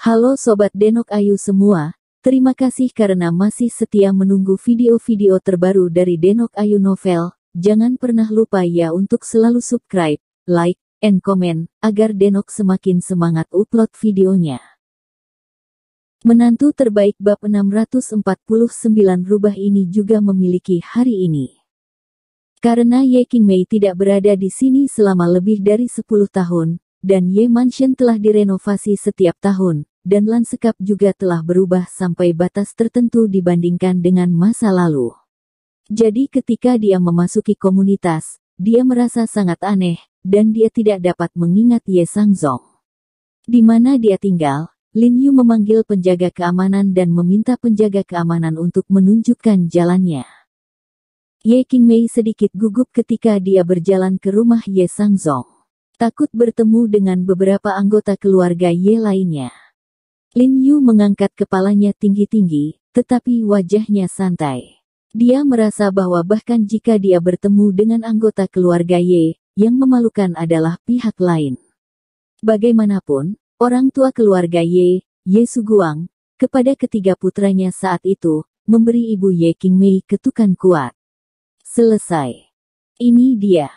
Halo Sobat Denok Ayu semua, terima kasih karena masih setia menunggu video-video terbaru dari Denok Ayu Novel. Jangan pernah lupa ya untuk selalu subscribe, like, and comment, agar Denok semakin semangat upload videonya. Menantu terbaik bab 649 rubah ini juga memiliki hari ini. Karena Ye Qingmei tidak berada di sini selama lebih dari 10 tahun, dan Ye Mansion telah direnovasi setiap tahun, dan lanskap juga telah berubah sampai batas tertentu dibandingkan dengan masa lalu. Jadi ketika dia memasuki komunitas, dia merasa sangat aneh, dan dia tidak dapat mengingat Ye Sangzong. Di mana dia tinggal, Lin Yu memanggil penjaga keamanan dan meminta penjaga keamanan untuk menunjukkan jalannya. Ye Qingmei sedikit gugup ketika dia berjalan ke rumah Ye Sangzong. Takut bertemu dengan beberapa anggota keluarga Ye lainnya. Lin Yu mengangkat kepalanya tinggi-tinggi, tetapi wajahnya santai. Dia merasa bahwa bahkan jika dia bertemu dengan anggota keluarga Ye, yang memalukan adalah pihak lain. Bagaimanapun, orang tua keluarga Ye, Ye Suguang, kepada ketiga putranya saat itu, memberi ibu Ye Qingmei ketukan kuat. Selesai. Ini dia.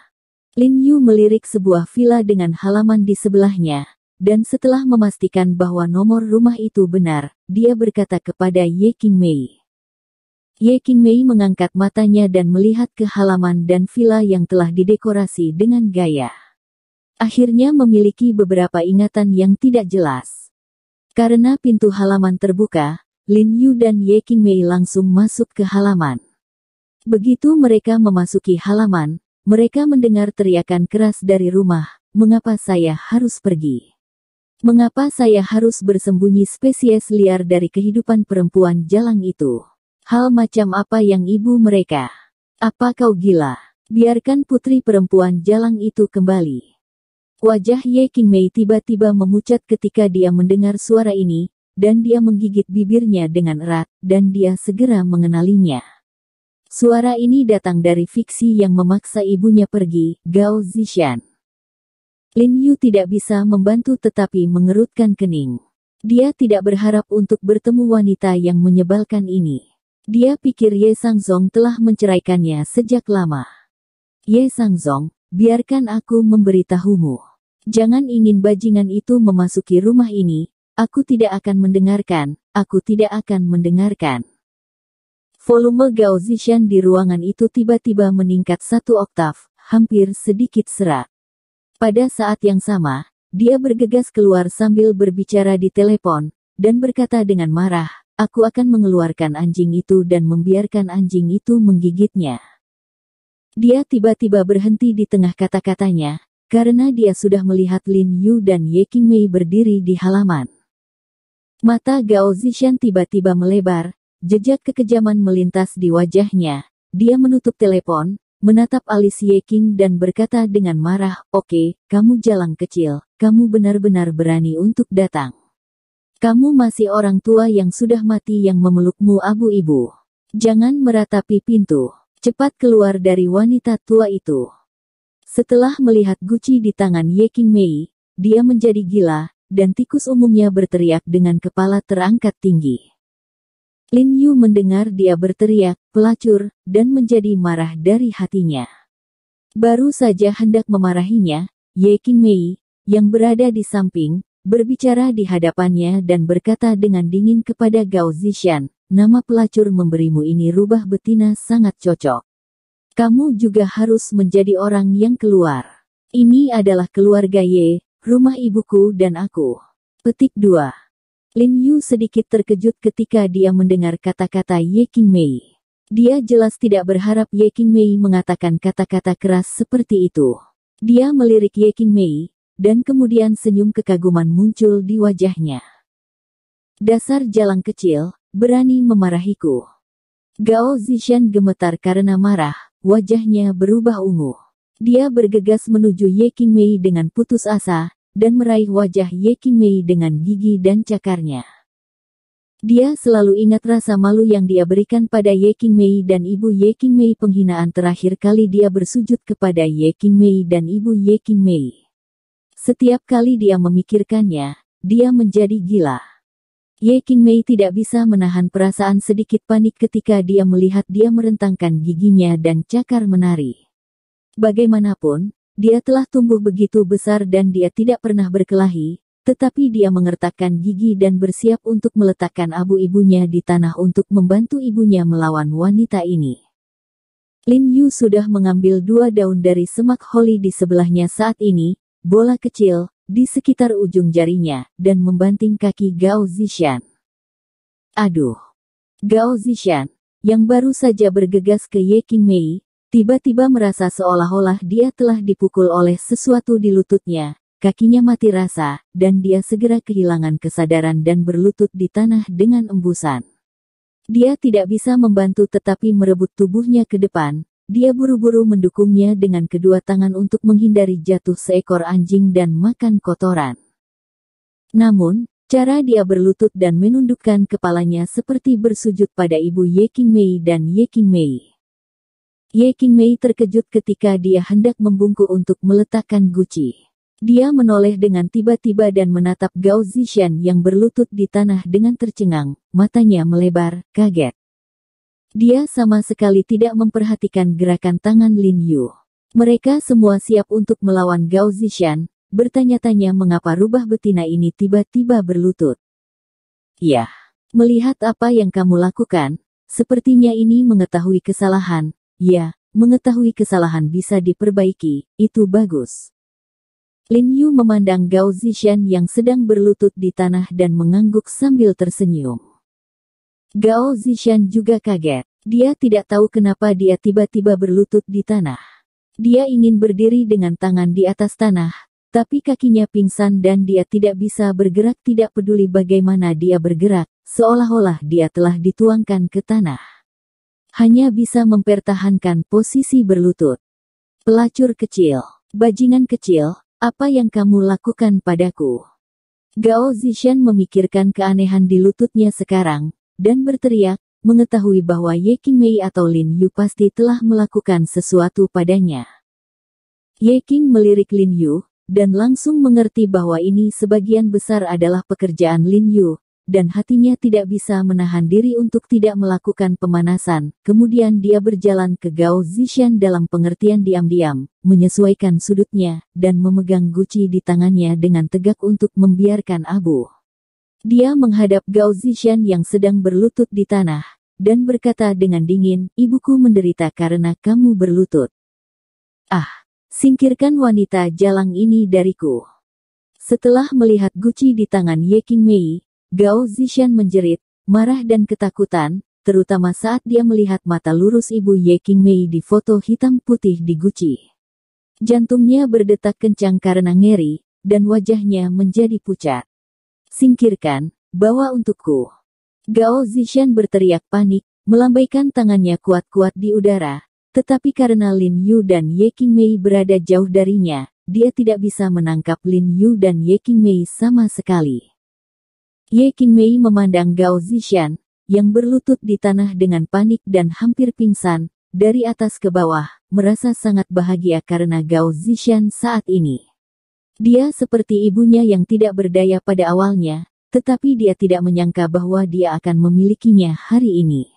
Lin Yu melirik sebuah villa dengan halaman di sebelahnya, dan setelah memastikan bahwa nomor rumah itu benar, dia berkata kepada Ye Qingmei. Ye Qingmei mengangkat matanya dan melihat ke halaman dan villa yang telah didekorasi dengan gaya. Akhirnya memiliki beberapa ingatan yang tidak jelas. Karena pintu halaman terbuka, Lin Yu dan Ye Qingmei langsung masuk ke halaman. Begitu mereka memasuki halaman, mereka mendengar teriakan keras dari rumah, "Mengapa saya harus pergi? Mengapa saya harus bersembunyi spesies liar dari kehidupan perempuan jalang itu? Hal macam apa yang ibu mereka? Apa kau gila? Biarkan putri perempuan jalang itu kembali." Wajah Ye Qingmei tiba-tiba memucat ketika dia mendengar suara ini, dan dia menggigit bibirnya dengan erat, dan dia segera mengenalinya. Suara ini datang dari fiksi yang memaksa ibunya pergi, Gao Zishan. Lin Yu tidak bisa membantu tetapi mengerutkan kening. Dia tidak berharap untuk bertemu wanita yang menyebalkan ini. Dia pikir Ye Sangzong telah menceraikannya sejak lama. Ye Sangzong, biarkan aku memberitahumu. Jangan ingin bajingan itu memasuki rumah ini, aku tidak akan mendengarkan, aku tidak akan mendengarkan. Volume Gao Zishan di ruangan itu tiba-tiba meningkat 1 oktav, hampir sedikit serak. Pada saat yang sama, dia bergegas keluar sambil berbicara di telepon, dan berkata dengan marah, "Aku akan mengeluarkan anjing itu dan membiarkan anjing itu menggigitnya." Dia tiba-tiba berhenti di tengah kata-katanya, karena dia sudah melihat Lin Yu dan Ye Qingmei berdiri di halaman. Mata Gao Zishan tiba-tiba melebar, jejak kekejaman melintas di wajahnya. Dia menutup telepon, menatap alis Ye Qing dan berkata dengan marah, "Oke, kamu jalang kecil, kamu benar-benar berani untuk datang. Kamu masih orang tua yang sudah mati yang memelukmu abu-ibu. Jangan meratapi pintu. Cepat keluar dari wanita tua itu." Setelah melihat guci di tangan Ye Qingmei, dia menjadi gila, dan tikus umumnya berteriak dengan kepala terangkat tinggi. Lin Yu mendengar dia berteriak, "Pelacur," dan menjadi marah dari hatinya. Baru saja hendak memarahinya, Ye Qingmei, yang berada di samping, berbicara di hadapannya dan berkata dengan dingin kepada Gao Zishan, "Nama pelacur memberimu ini rubah betina sangat cocok. Kamu juga harus menjadi orang yang keluar. Ini adalah keluarga Ye, rumah ibuku dan aku." Petik 2. Lin Yu sedikit terkejut ketika dia mendengar kata-kata Ye Qingmei. Dia jelas tidak berharap Ye Qingmei mengatakan kata-kata keras seperti itu. Dia melirik Ye Qingmei, dan kemudian senyum kekaguman muncul di wajahnya. "Dasar jalang kecil, berani memarahiku." Gao Zishan gemetar karena marah, wajahnya berubah ungu. Dia bergegas menuju Ye Qingmei dengan putus asa, dan meraih wajah Ye Qingmei dengan gigi dan cakarnya. Dia selalu ingat rasa malu yang dia berikan pada Ye Qingmei dan ibu Ye Qingmei. Penghinaan terakhir kali dia bersujud kepada Ye Qingmei dan ibu Ye Qingmei. Setiap kali dia memikirkannya, dia menjadi gila. Ye Qingmei tidak bisa menahan perasaan sedikit panik ketika dia melihat dia merentangkan giginya dan cakar menari. Bagaimanapun, dia telah tumbuh begitu besar dan dia tidak pernah berkelahi, tetapi dia mengertakkan gigi dan bersiap untuk meletakkan abu ibunya di tanah untuk membantu ibunya melawan wanita ini. Lin Yu sudah mengambil 2 daun dari semak holi di sebelahnya saat ini, bola kecil, di sekitar ujung jarinya, dan membanting kaki Gao Zishan. Aduh! Gao Zishan, yang baru saja bergegas ke Ye Qingmei, tiba-tiba merasa seolah-olah dia telah dipukul oleh sesuatu di lututnya, kakinya mati rasa, dan dia segera kehilangan kesadaran dan berlutut di tanah dengan embusan. Dia tidak bisa membantu tetapi merebut tubuhnya ke depan. Dia buru-buru mendukungnya dengan kedua tangan untuk menghindari jatuh seekor anjing dan makan kotoran. Namun, cara dia berlutut dan menundukkan kepalanya seperti bersujud pada ibu Ye Qingmei dan Ye Qingmei. Ye Qingmei terkejut ketika dia hendak membungkuk untuk meletakkan guci. Dia menoleh dengan tiba-tiba dan menatap Gao Zishan yang berlutut di tanah dengan tercengang, matanya melebar, kaget. Dia sama sekali tidak memperhatikan gerakan tangan Lin Yu. Mereka semua siap untuk melawan Gao Zishan, bertanya-tanya mengapa rubah betina ini tiba-tiba berlutut. Ya, melihat apa yang kamu lakukan, sepertinya ini mengetahui kesalahan. Ya, mengetahui kesalahan bisa diperbaiki, itu bagus. Lin Yu memandang Gao Zishan yang sedang berlutut di tanah dan mengangguk sambil tersenyum. Gao Zishan juga kaget. Dia tidak tahu kenapa dia tiba-tiba berlutut di tanah. Dia ingin berdiri dengan tangan di atas tanah, tapi kakinya pingsan dan dia tidak bisa bergerak tidak peduli bagaimana dia bergerak, seolah-olah dia telah dituangkan ke tanah. Hanya bisa mempertahankan posisi berlutut. Pelacur kecil, bajingan kecil, apa yang kamu lakukan padaku? Gao Zishan memikirkan keanehan di lututnya sekarang, dan berteriak, mengetahui bahwa Ye Qingmei atau Lin Yu pasti telah melakukan sesuatu padanya. Ye Qing melirik Lin Yu, dan langsung mengerti bahwa ini sebagian besar adalah pekerjaan Lin Yu, dan hatinya tidak bisa menahan diri untuk tidak melakukan pemanasan. Kemudian dia berjalan ke Gao Zishan dalam pengertian diam-diam, menyesuaikan sudutnya, dan memegang guci di tangannya dengan tegak untuk membiarkan abu. Dia menghadap Gao Zishan yang sedang berlutut di tanah, dan berkata dengan dingin, ibuku menderita karena kamu berlutut. Ah, singkirkan wanita jalang ini dariku. Setelah melihat guci di tangan Ye Qingmei, Gao Zishan menjerit, marah dan ketakutan, terutama saat dia melihat mata lurus ibu Ye Qingmei di foto hitam putih di guci. Jantungnya berdetak kencang karena ngeri, dan wajahnya menjadi pucat. Singkirkan, bawa untukku. Gao Zishan berteriak panik, melambaikan tangannya kuat-kuat di udara, tetapi karena Lin Yu dan Ye Qingmei berada jauh darinya, dia tidak bisa menangkap Lin Yu dan Ye Qingmei sama sekali. Ye Qingmei memandang Gao Zishan, yang berlutut di tanah dengan panik dan hampir pingsan, dari atas ke bawah, merasa sangat bahagia karena Gao Zishan saat ini. Dia seperti ibunya yang tidak berdaya pada awalnya, tetapi dia tidak menyangka bahwa dia akan memilikinya hari ini.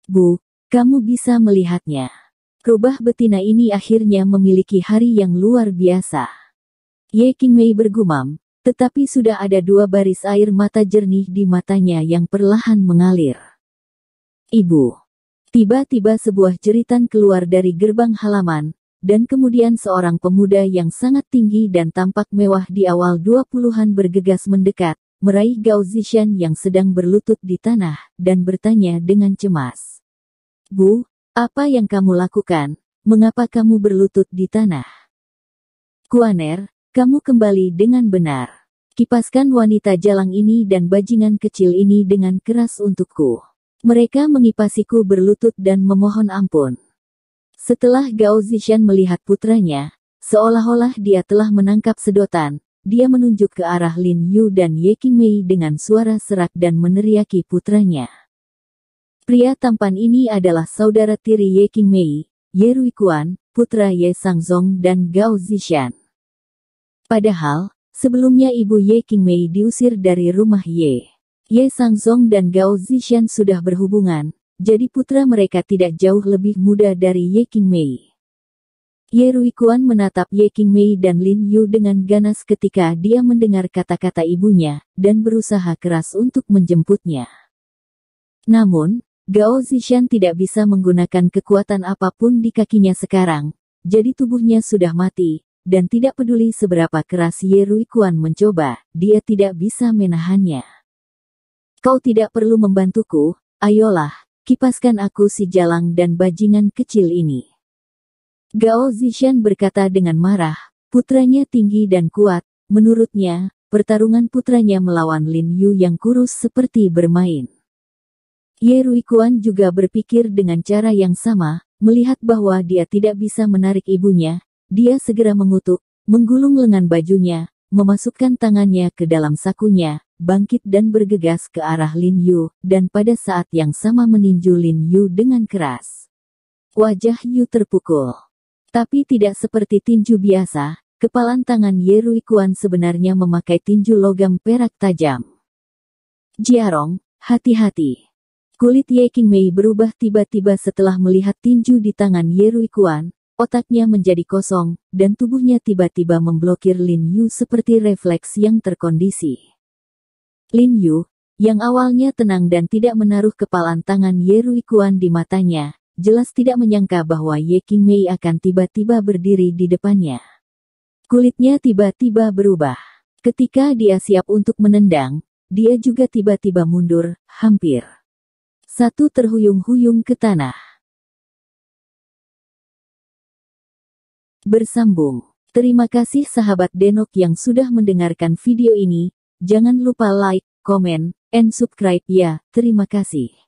Bu, kamu bisa melihatnya. Rubah betina ini akhirnya memiliki hari yang luar biasa. Ye Qingmei bergumam, tetapi sudah ada 2 baris air mata jernih di matanya yang perlahan mengalir. Ibu. Tiba-tiba sebuah jeritan keluar dari gerbang halaman, dan kemudian seorang pemuda yang sangat tinggi dan tampak mewah di awal 20-an bergegas mendekat, meraih Gao Zishan yang sedang berlutut di tanah, dan bertanya dengan cemas. Bu, apa yang kamu lakukan? Mengapa kamu berlutut di tanah? Kuaner, kamu kembali dengan benar. Kipaskan wanita jalang ini dan bajingan kecil ini dengan keras untukku. Mereka mengipasiku berlutut dan memohon ampun. Setelah Gao Zishan melihat putranya, seolah-olah dia telah menangkap sedotan, dia menunjuk ke arah Lin Yu dan Ye Qingmei dengan suara serak dan meneriaki putranya. Pria tampan ini adalah saudara tiri Ye Qingmei, Ye Ruikuan, putra Ye Sangzong dan Gao Zishan. Padahal, sebelumnya ibu Ye Qingmei diusir dari rumah Ye Ye Sangzong dan Gao Zishan sudah berhubungan, jadi putra mereka tidak jauh lebih muda dari Ye Qingmei. Ye Ruikuan menatap Ye Qingmei dan Lin Yu dengan ganas ketika dia mendengar kata-kata ibunya, dan berusaha keras untuk menjemputnya. Namun, Gao Zishan tidak bisa menggunakan kekuatan apapun di kakinya sekarang, jadi tubuhnya sudah mati, dan tidak peduli seberapa keras Ye Ruikuan mencoba, dia tidak bisa menahannya. Kau tidak perlu membantuku, ayolah, kipaskan aku si jalang dan bajingan kecil ini. Gao Zishan berkata dengan marah, putranya tinggi dan kuat, menurutnya, pertarungan putranya melawan Lin Yu yang kurus seperti bermain. Ye Ruikuan juga berpikir dengan cara yang sama, melihat bahwa dia tidak bisa menarik ibunya, dia segera mengutuk, menggulung lengan bajunya, memasukkan tangannya ke dalam sakunya, bangkit dan bergegas ke arah Lin Yu, dan pada saat yang sama meninju Lin Yu dengan keras. Wajah Yu terpukul. Tapi tidak seperti tinju biasa, kepalan tangan Ye Ruikuan sebenarnya memakai tinju logam perak tajam. Jiarong, hati-hati. Kulit Ye Qingmei berubah tiba-tiba setelah melihat tinju di tangan Ye Ruikuan, otaknya menjadi kosong, dan tubuhnya tiba-tiba memblokir Lin Yu seperti refleks yang terkondisi. Lin Yu, yang awalnya tenang dan tidak menaruh kepalan tangan Ye Ruikuan di matanya, jelas tidak menyangka bahwa Ye Qingmei akan tiba-tiba berdiri di depannya. Kulitnya tiba-tiba berubah. Ketika dia siap untuk menendang, dia juga tiba-tiba mundur, hampir satu terhuyung-huyung ke tanah. Bersambung. Terima kasih sahabat Denok yang sudah mendengarkan video ini. Jangan lupa like, komen, and subscribe ya. Terima kasih.